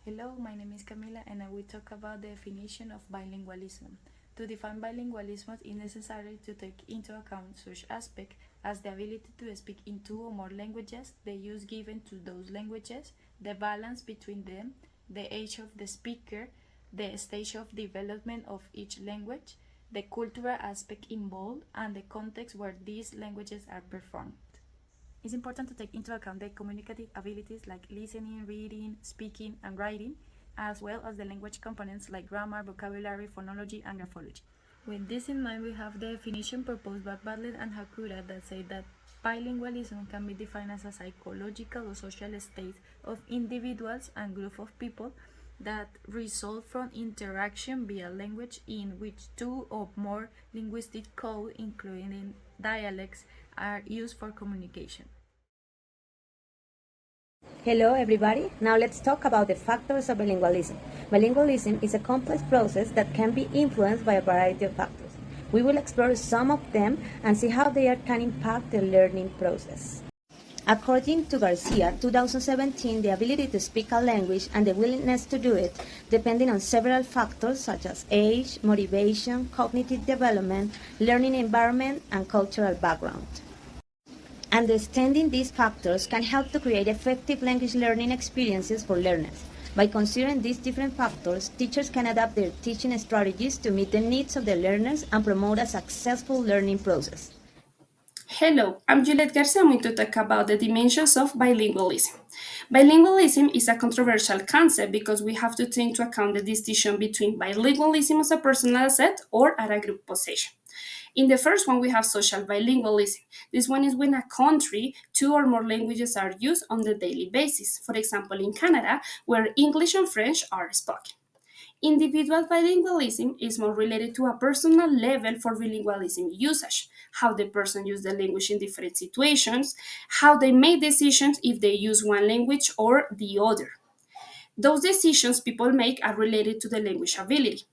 Hello, my name is Camila and I will talk about the definition of bilingualism. To define bilingualism, it is necessary to take into account such aspects as the ability to speak in two or more languages, the use given to those languages, the balance between them, the age of the speaker, the stage of development of each language, the cultural aspect involved, and the context where these languages are performed. It's important to take into account the communicative abilities like listening, reading, speaking, and writing, as well as the language components like grammar, vocabulary, phonology, and graphology. With this in mind, we have the definition proposed by Bartlett and Hakura that say that bilingualism can be defined as a psychological or social state of individuals and group of people that result from interaction via language in which two or more linguistic codes, including dialects, are used for communication. Hello everybody, now let's talk about the factors of bilingualism. Bilingualism is a complex process that can be influenced by a variety of factors. We will explore some of them and see how they can impact the learning process. According to Garcia, 2017, the ability to speak a language and the willingness to do it depending on several factors such as age, motivation, cognitive development, learning environment, and cultural background. Understanding these factors can help to create effective language learning experiences for learners. By considering these different factors, teachers can adapt their teaching strategies to meet the needs of the learners and promote a successful learning process. Hello, I'm Juliet Garcia. I'm going to talk about the dimensions of bilingualism. Bilingualism is a controversial concept because we have to take into account the distinction between bilingualism as a personal asset or as a group possession. In the first one, we have social bilingualism. This one is when a country, two or more languages are used on the daily basis. For example, in Canada, where English and French are spoken. Individual bilingualism is more related to a personal level for bilingualism usage, how the person uses the language in different situations, how they make decisions if they use one language or the other. Those decisions people make are related to the language ability.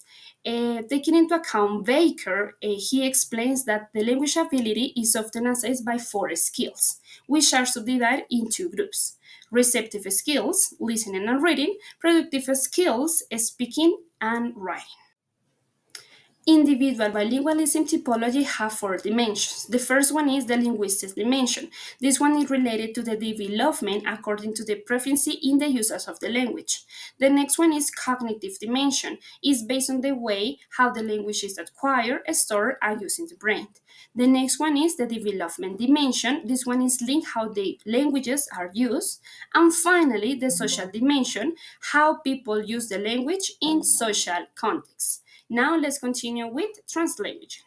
Taking into account Baker, he explains that the language ability is often assessed by four skills, which are subdivided into groups: receptive skills, listening and reading; productive skills, speaking and writing. Individual bilingualism typology have four dimensions. The first one is the linguistic dimension. This one is related to the development according to the preference in the usage of the language. The next one is cognitive dimension. It's based on the way how the language is acquired, stored, and used in the brain. The next one is the development dimension. This one is linked how the languages are used. And finally, the social dimension, how people use the language in social contexts. Now let's continue with translanguage.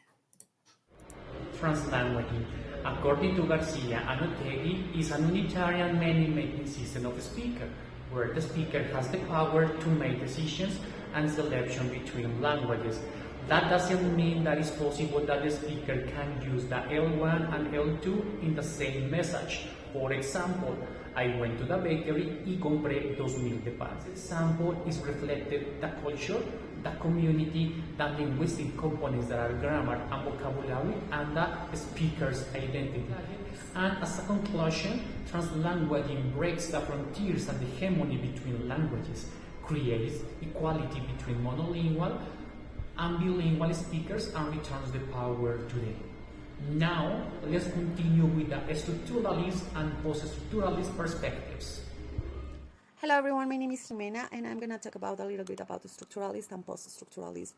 Translanguaging, according to Garcia and Otegi, is an unitarian meaning-making system of a speaker, where the speaker has the power to make decisions and selection between languages. That doesn't mean that it's possible that the speaker can use the L1 and L2 in the same message. For example, I went to the bakery y compré 2,000 de pan. This example is reflected the culture, the community, the linguistic components that are grammar and vocabulary, and the speaker's identity. And as a conclusion, translanguaging breaks the frontiers and the hegemony between languages, creates equality between monolingual and bilingual speakers, and returns the power to them. Now, let's continue with the structuralist and post-structuralist perspectives. Hello everyone, my name is Jimena and I'm going to talk about a little bit about the structuralist and post-structuralist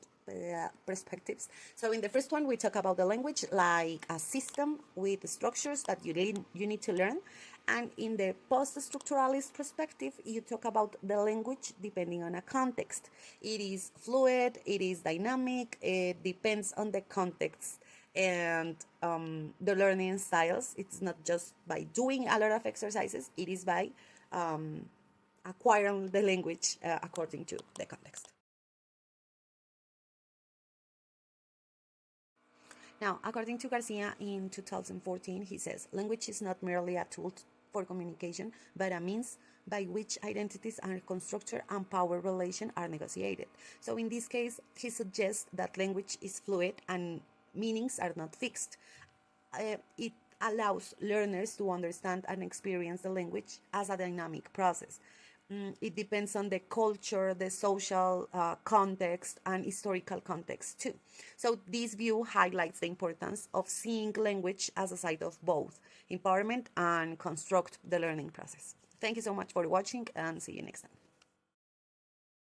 perspectives. So in the first one, we talk about the language like a system with structures that you need to learn. And in the post-structuralist perspective, you talk about the language depending on a context. It is fluid, it is dynamic, it depends on the context and the learning styles. It's not just by doing a lot of exercises, it is by acquiring the language according to the context. Now, according to Garcia in 2014, he says, language is not merely a tool for communication, but a means by which identities are constructed and power relations are negotiated. So in this case, he suggests that language is fluid and meanings are not fixed. It allows learners to understand and experience the language as a dynamic process. It depends on the culture, the social context, and historical context too. So this view highlights the importance of seeing language as a side of both empowerment and construct the learning process. Thank you so much for watching, and see you next time.